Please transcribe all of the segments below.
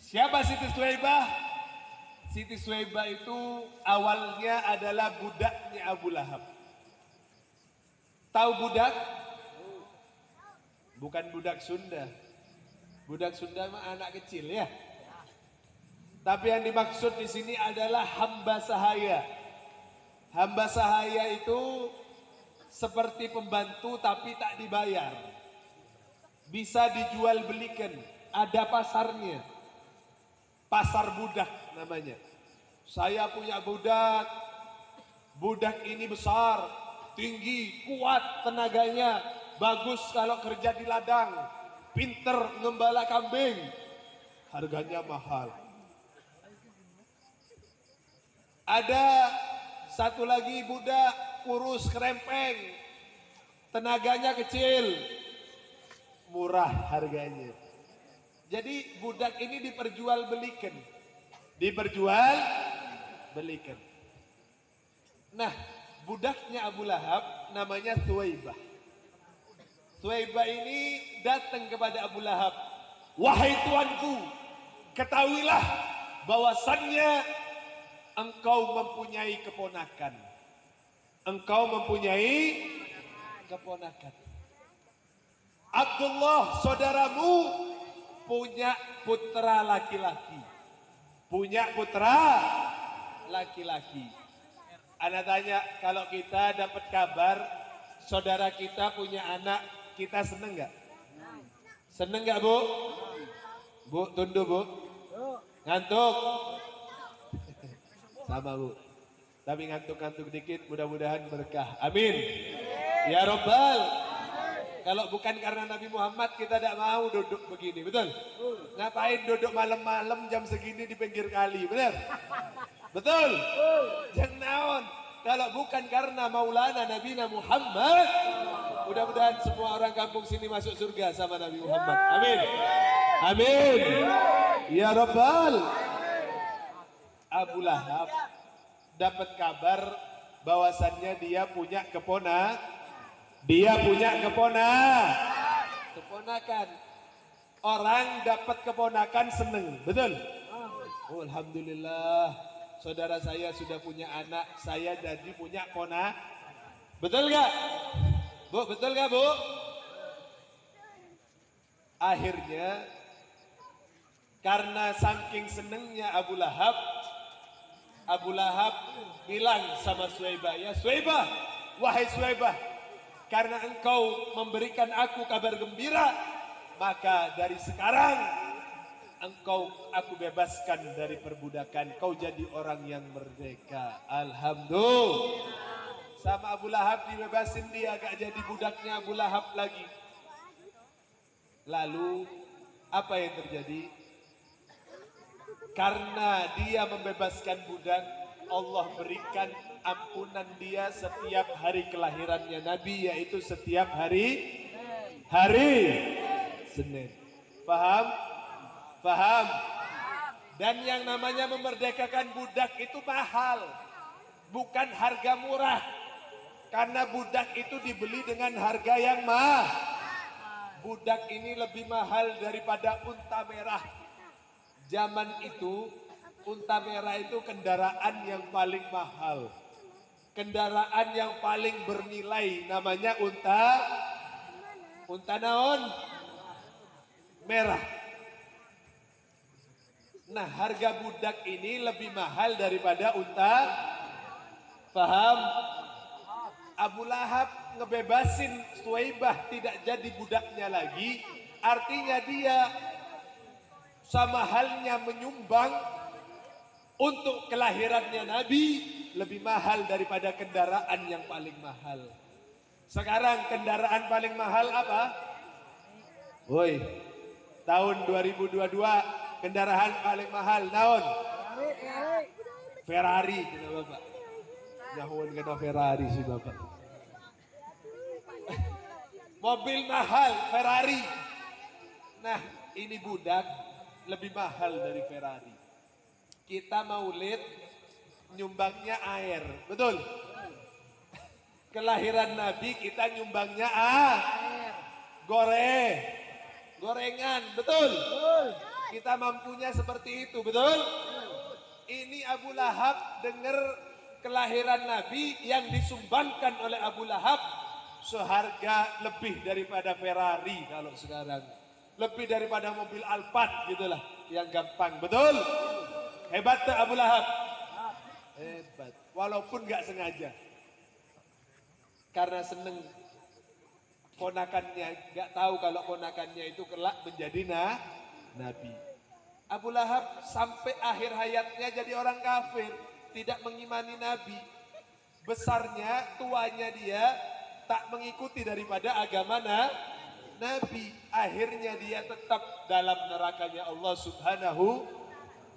Siapa Siti Suwaibah? Siti Suwaibah itu awalnya adalah budaknya Abu Lahab. Tahu budak? Bukan budak Sunda. Budak Sunda mah anak kecil ya. Tapi yang dimaksud di sini adalah hamba sahaya. Hamba sahaya itu seperti pembantu tapi tak dibayar. Bisa dijual belikan, ada pasarnya. Pasar budak namanya. Saya punya budak. Budak ini besar, tinggi, kuat tenaganya, bagus kalau kerja di ladang, pinter ngembala kambing. Harganya mahal. Ada satu lagi budak kurus kerempeng, tenaganya kecil, murah harganya. Jadi budak ini diperjualbelikan. Diperjualbelikan. Nah, budaknya Abu Lahab namanya Suwaibah. Suwaibah ini datang kepada Abu Lahab. Wahai tuanku, ketahuilah bahwasannya engkau mempunyai keponakan. Engkau mempunyai keponakan. Abdullah saudaramu punya putra laki-laki. Punya putra laki-laki. Ana tanya, kalau kita dapat kabar saudara kita punya anak, kita seneng nggak? Seneng nggak Bu? Bu, tunduk Bu. Ngantuk? Sama Bu. Tapi ngantuk-ngantuk dikit, mudah-mudahan berkah. Amin. Ya Rabbal. Kalau bukan karena Nabi Muhammad kita tidak mau duduk begini, betul? Ngapain duduk malam-malam jam segini di pinggir kali, benar? Betul? Jangan naon. Kalau bukan karena Maulana Nabi Muhammad, mudah-mudahan semua orang kampung sini masuk surga sama Nabi Muhammad. Amin. Amin. Ya Rabbal. Abu Lahab dapat kabar bahwasannya dia punya keponakan. Keponakan. Orang dapat keponakan seneng, betul? Oh, alhamdulillah, saudara saya sudah punya anak, saya jadi punya ponak. Betul gak? Bu, betul gak Bu? Akhirnya, karena saking senengnya Abu Lahab bilang sama Suwaibah, ya Suwaibah, wahai Suwaibah, karena engkau memberikan aku kabar gembira, maka dari sekarang aku bebaskan dari perbudakan. Kau jadi orang yang merdeka. Alhamdulillah. Sama Abu Lahab dibebasin, dia gak jadi budaknya Abu Lahab lagi. Lalu apa yang terjadi? Karena dia membebaskan budak, Allah berikan ampunan dia setiap hari kelahirannya Nabi, yaitu setiap hari Senin. Paham? Paham? Dan yang namanya memerdekakan budak itu mahal, bukan harga murah. Karena budak itu dibeli dengan harga yang mahal. Budak ini lebih mahal daripada unta merah. Zaman itu unta merah itu kendaraan yang paling mahal. Kendaraan yang paling bernilai namanya unta naon? Merah. Nah, harga budak ini lebih mahal daripada unta. Paham? Abu Lahab ngebebasin Suwaibah, tidak jadi budaknya lagi. Artinya dia sama halnya menyumbang untuk kelahirannya Nabi lebih mahal daripada kendaraan yang paling mahal. Sekarang kendaraan paling mahal apa? Woi, tahun 2022 kendaraan paling mahal naon? Ferrari, kena Bapak. Nyahun kena Ferrari sih Bapak. Mobil mahal Ferrari. Nah, ini budak lebih mahal dari Ferrari. Kita maulid nyumbangnya air, betul? Kelahiran Nabi kita nyumbangnya gorengan, betul? Kita mampunya seperti itu, betul? Ini Abu Lahab dengar kelahiran Nabi yang disumbangkan oleh Abu Lahab seharga lebih daripada Ferrari kalau sekarang. Lebih daripada mobil Alphard gitulah, yang gampang, betul? Hebat tak Abu Lahab? Hebat, walaupun gak sengaja. Karena seneng ponakannya, gak tahu kalau ponakannya itu kelak menjadi Nabi. Abu Lahab sampai akhir hayatnya jadi orang kafir, tidak mengimani Nabi. Besarnya, tuanya dia tak mengikuti daripada agama Nabi. Akhirnya dia tetap dalam nerakanya Allah Subhanahu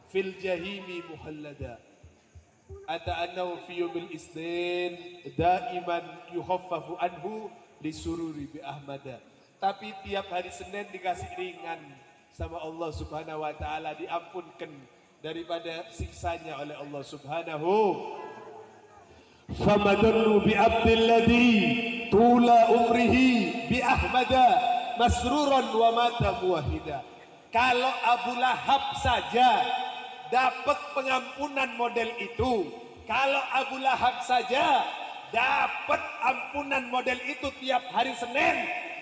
fil jahimi muhallada. Ata'annahu fi yawmil isnin daiman yukhaffafu anhu lisururi bi ahmada. Tapi tiap hari Senin dikasih ringan sama Allah Subhanahu wa taala, diampunkan daripada siksanya oleh Allah Subhanahu. Famadallu bi abdilladhi tula umrihi bi ahmada masruran wa mata muwahhida. Kalau Abu Lahab saja dapat pengampunan model itu, kalau Abu Lahab saja dapat ampunan model itu tiap hari Senin,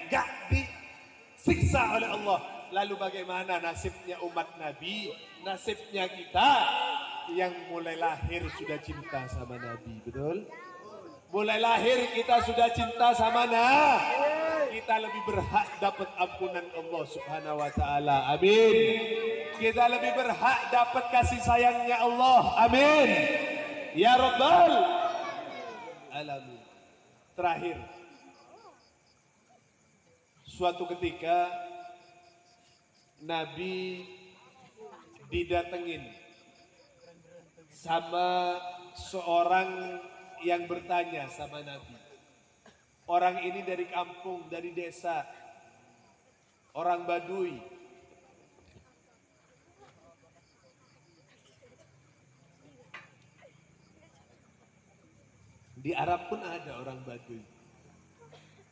gak disiksa oleh Allah. Lalu bagaimana nasibnya umat Nabi, nasibnya kita yang mulai lahir sudah cinta sama Nabi, betul? Mulai lahir kita sudah cinta sama Nabi, kita lebih berhak dapat ampunan Allah Subhanahu wa taala. Amin. Kita lebih berhak dapat kasih sayangnya Allah. Amin. Ya Rabbal alamin. Terakhir, suatu ketika Nabi didatengin sama seorang yang bertanya sama Nabi. Orang ini dari kampung, dari desa, orang Baduy. Di Arab pun ada orang Baduy.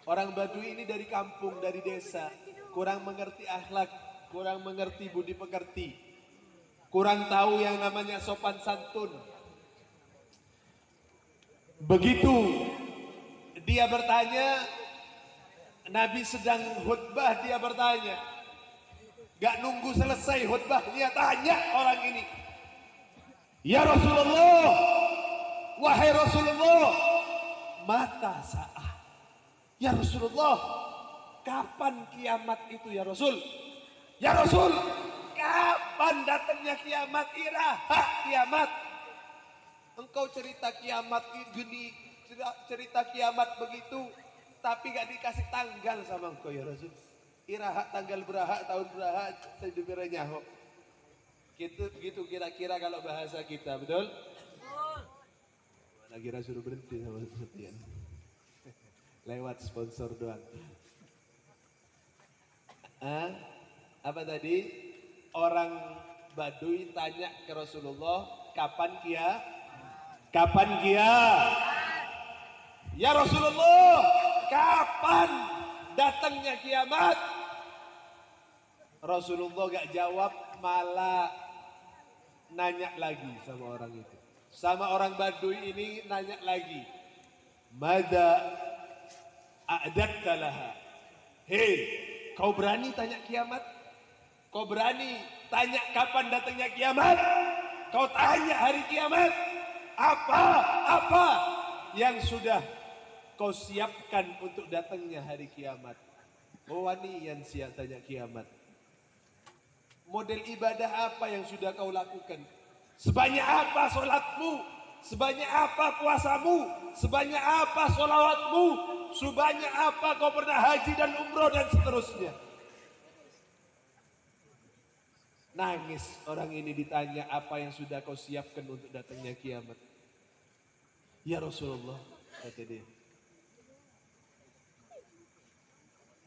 Orang Baduy ini dari kampung, dari desa, kurang mengerti akhlak, kurang mengerti budi pekerti, kurang tahu yang namanya sopan santun. Begitu dia bertanya, Nabi sedang khutbah, dia bertanya, gak nunggu selesai khutbahnya, tanya orang ini, ya Rasulullah, wahai Rasulullah, mata sa'ah. Ya Rasulullah, kapan kiamat itu ya Rasul? Ya Rasul, kapan datangnya kiamat? Iraha kiamat. Engkau cerita kiamat gini, cerita kiamat begitu, tapi gak dikasih tanggal sama engkau ya Rasul. Iraha tanggal beraha, tahun beraha, saya nyaho. Gitu kira-kira kalau bahasa kita, betul? Mana kira suruh berhenti sama Setian. Lewat sponsor doang. Apa tadi? Orang Baduy tanya ke Rasulullah, kapan kia? Kapan kia? Ya Rasulullah, kapan datangnya kiamat? Rasulullah gak jawab, malah nanya lagi sama orang itu. Sama orang Baduy ini nanya lagi, Mada a'dadta laha. Hei, kau berani tanya kiamat? Kau berani tanya kapan datangnya kiamat? Kau tanya hari kiamat? Apa yang sudah kau siapkan untuk datangnya hari kiamat? Oh wani yang siap tanya kiamat. Model ibadah apa yang sudah kau lakukan? Sebanyak apa sholatmu? Sebanyak apa puasamu? Sebanyak apa sholawatmu? Sebanyak apa kau pernah haji dan umroh dan seterusnya? Nangis orang ini ditanya apa yang sudah kau siapkan untuk datangnya kiamat. Ya Rasulullah, kata dia,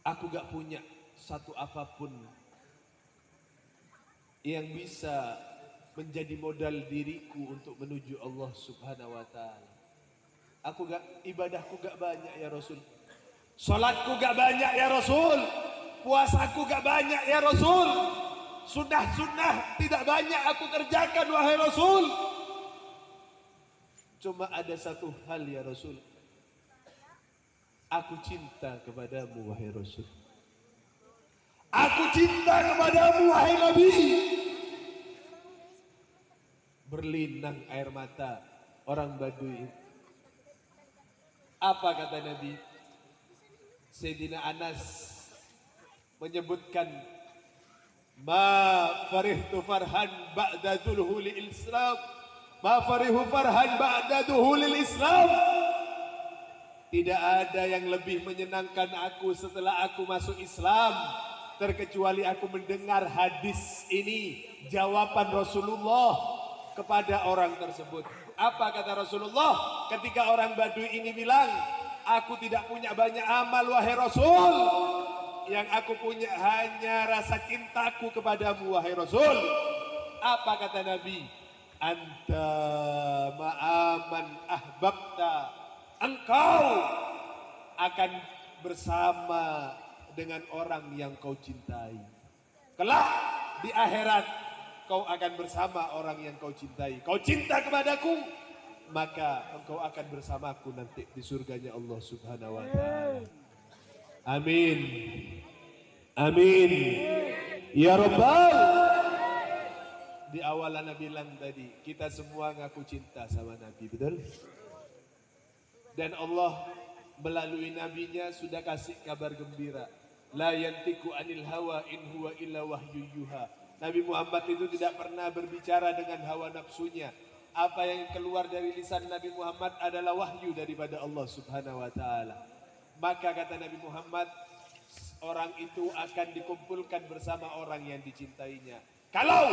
aku gak punya satu apapun yang bisa menjadi modal diriku untuk menuju Allah Subhanahu wa taala. Ibadahku gak banyak ya Rasul. Salatku gak banyak ya Rasul. Puasaku gak banyak ya Rasul. Sunnah-sunnah tidak banyak aku kerjakan wahai Rasul. Cuma ada satu hal ya Rasul. Aku cinta kepadamu wahai Rasul. Aku cinta kepadamu wahai Nabi. Berlinang air mata orang Baduy. Apa kata Nabi? Sayyidina Anas menyebutkan, ma farihtu farhan ba'da duhulil Islam, ma farihu farhan ba'da duhulil Islam. Tidak ada yang lebih menyenangkan aku setelah aku masuk Islam, terkecuali aku mendengar hadis ini, jawaban Rasulullah kepada orang tersebut. Apa kata Rasulullah ketika orang Baduy ini bilang, aku tidak punya banyak amal wahai Rasul, yang aku punya hanya rasa cintaku kepadamu wahai Rasul. Apa kata Nabi? Anta ma'aman ahbabta. Engkau akan bersama dengan orang yang kau cintai. Kelak di akhirat kau akan bersama orang yang kau cintai. Kau cinta kepadaku, maka engkau akan bersamaku nanti di surganya Allah Subhanahu wa taala. Amin. Amin. Ya Rabbal. Di awal Nabi bilang tadi, kita semua ngaku cinta sama Nabi, betul? Dan Allah melalui nabinya sudah kasih kabar gembira. La yantiku anil hawa in huwa illa wahyu yuha. Nabi Muhammad itu tidak pernah berbicara dengan hawa nafsunya. Apa yang keluar dari lisan Nabi Muhammad adalah wahyu daripada Allah Subhanahu wa taala. Maka kata Nabi Muhammad, orang itu akan dikumpulkan bersama orang yang dicintainya. Kalau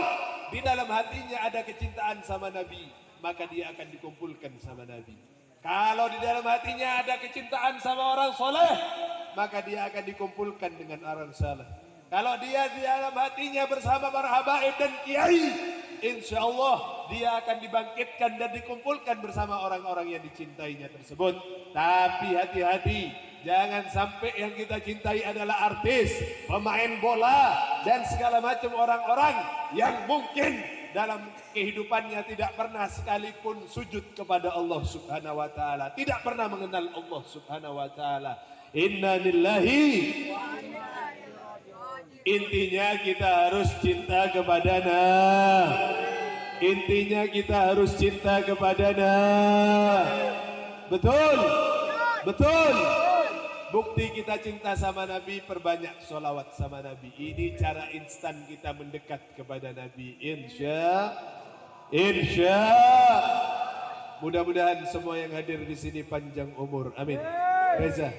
di dalam hatinya ada kecintaan sama Nabi, maka dia akan dikumpulkan sama Nabi. Kalau di dalam hatinya ada kecintaan sama orang soleh, maka dia akan dikumpulkan dengan orang saleh. Kalau dia di dalam hatinya bersama para habaib dan kiai, insya Allah dia akan dibangkitkan dan dikumpulkan bersama orang-orang yang dicintainya tersebut. Tapi hati-hati, jangan sampai yang kita cintai adalah artis, pemain bola, dan segala macam orang-orang yang mungkin dalam kehidupannya tidak pernah sekalipun sujud kepada Allah Subhanahu wa taala, tidak pernah mengenal Allah Subhanahu wa taala. Inna lillahi. Intinya kita harus cinta kepadanya. Intinya kita harus cinta kepadanya. Betul? Betul? Bukti kita cinta sama Nabi, perbanyak sholawat sama Nabi. Ini cara instan kita mendekat kepada Nabi. Insya. Mudah-mudahan semua yang hadir di sini panjang umur. Amin. Reza.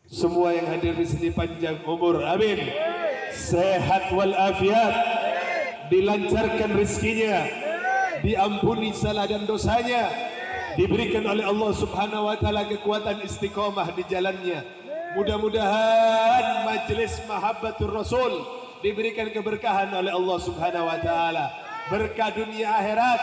Semua yang hadir di sini panjang umur. Amin. Sehat walafiat. Dilancarkan rezekinya. Diampuni salah dan dosanya. Diberikan oleh Allah Subhanahu wa taala kekuatan istiqomah di jalannya. Mudah-mudahan majelis Mahabbatur Rasul diberikan keberkahan oleh Allah Subhanahu wa taala. Berkah dunia akhirat.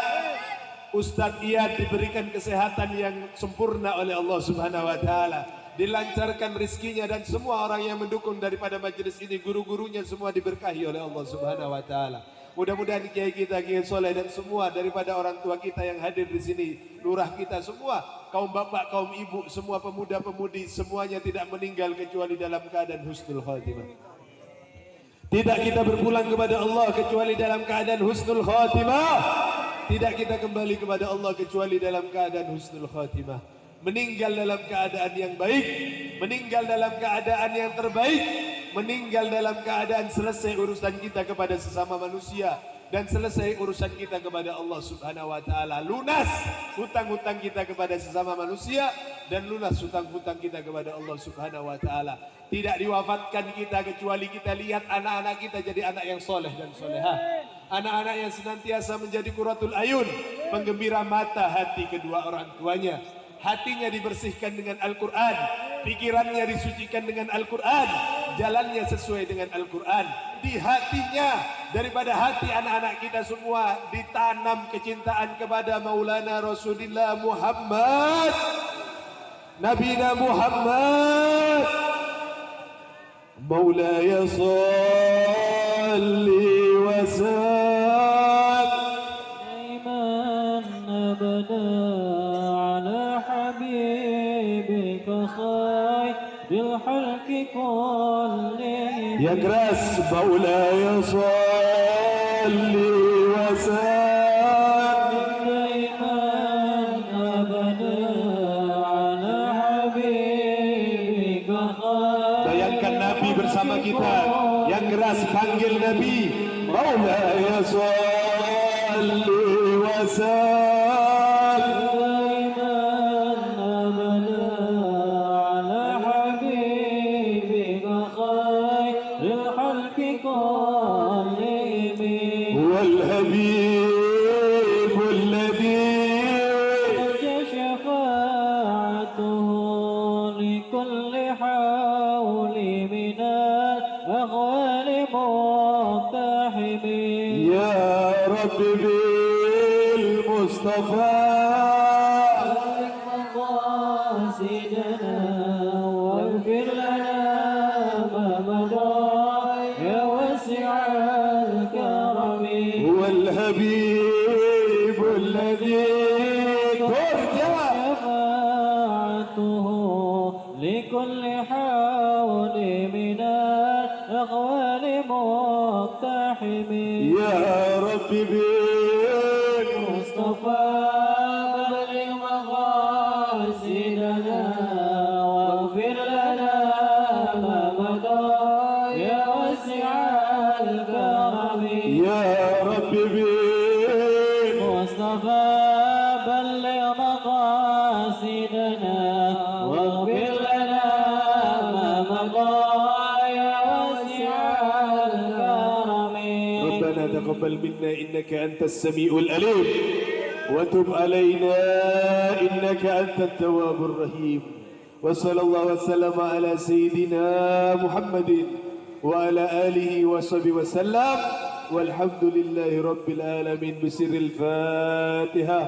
Ustadz Iyad diberikan kesehatan yang sempurna oleh Allah Subhanahu wa taala. Dilancarkan rezekinya dan semua orang yang mendukung daripada majelis ini, guru-gurunya semua diberkahi oleh Allah Subhanahu wa taala. Mudah-mudahan kiai kita, kiai soleh dan semua daripada orang tua kita yang hadir di sini, lurah kita semua, kaum bapak, kaum ibu, semua pemuda-pemudi, semuanya tidak meninggal kecuali dalam keadaan husnul khatimah. Tidak kita berpulang kepada Allah kecuali dalam keadaan husnul khatimah. Tidak kita kembali kepada Allah kecuali dalam keadaan husnul khatimah. Meninggal dalam keadaan yang baik, meninggal dalam keadaan yang terbaik, meninggal dalam keadaan selesai urusan kita kepada sesama manusia dan selesai urusan kita kepada Allah Subhanahu wa taala. Lunas hutang-hutang kita kepada sesama manusia dan lunas hutang-hutang kita kepada Allah Subhanahu wa taala. Tidak diwafatkan kita kecuali kita lihat anak-anak kita jadi anak yang soleh dan solehah. Anak-anak yang senantiasa menjadi qurratul ayun, penggembira mata hati kedua orang tuanya. Hatinya dibersihkan dengan Al-Quran, pikirannya disucikan dengan Al-Quran, jalannya sesuai dengan Al-Quran. Di hatinya, daripada hati anak-anak kita semua, ditanam kecintaan kepada Maulana Rasulullah Muhammad, Nabina Muhammad. Maulaya salli وسلم دائما أبدا على حبيبك خير الخلق كلهم. يا كراس مولاي صل وسلم دائما أبدا على حبيبك خير. Bayangkan Nabi bersama kita. Yang keras panggil Nabi. Maulaya salli wa sallim. هو الحبيب الذي شفاعته لكل حول من الأغوال مقتحمين. يا رب بالمصطفى مقاصدنا واغفر لنا ما مضى يا واسع الكرم. هو الحبيب الذي ترجى شفاعته لكل حول من الأغوال مقتحمين. يا رب بالمصطفى بلغ مقاصدنا واغفر لنا ما مضى يا واسع الكرم. يا رب مصطفى بلغ مقاصدنا واغفر لنا ما مضى يا واسع الكرم. ربنا تقبل منا إنك أنت السميع الأليم وتب علينا إنك أنت التواب الرحيم. وصلى الله وسلم على سيدنا محمد وعلى آله وصحبه وسلم والحمد لله رب العالمين بسر الفاتحة.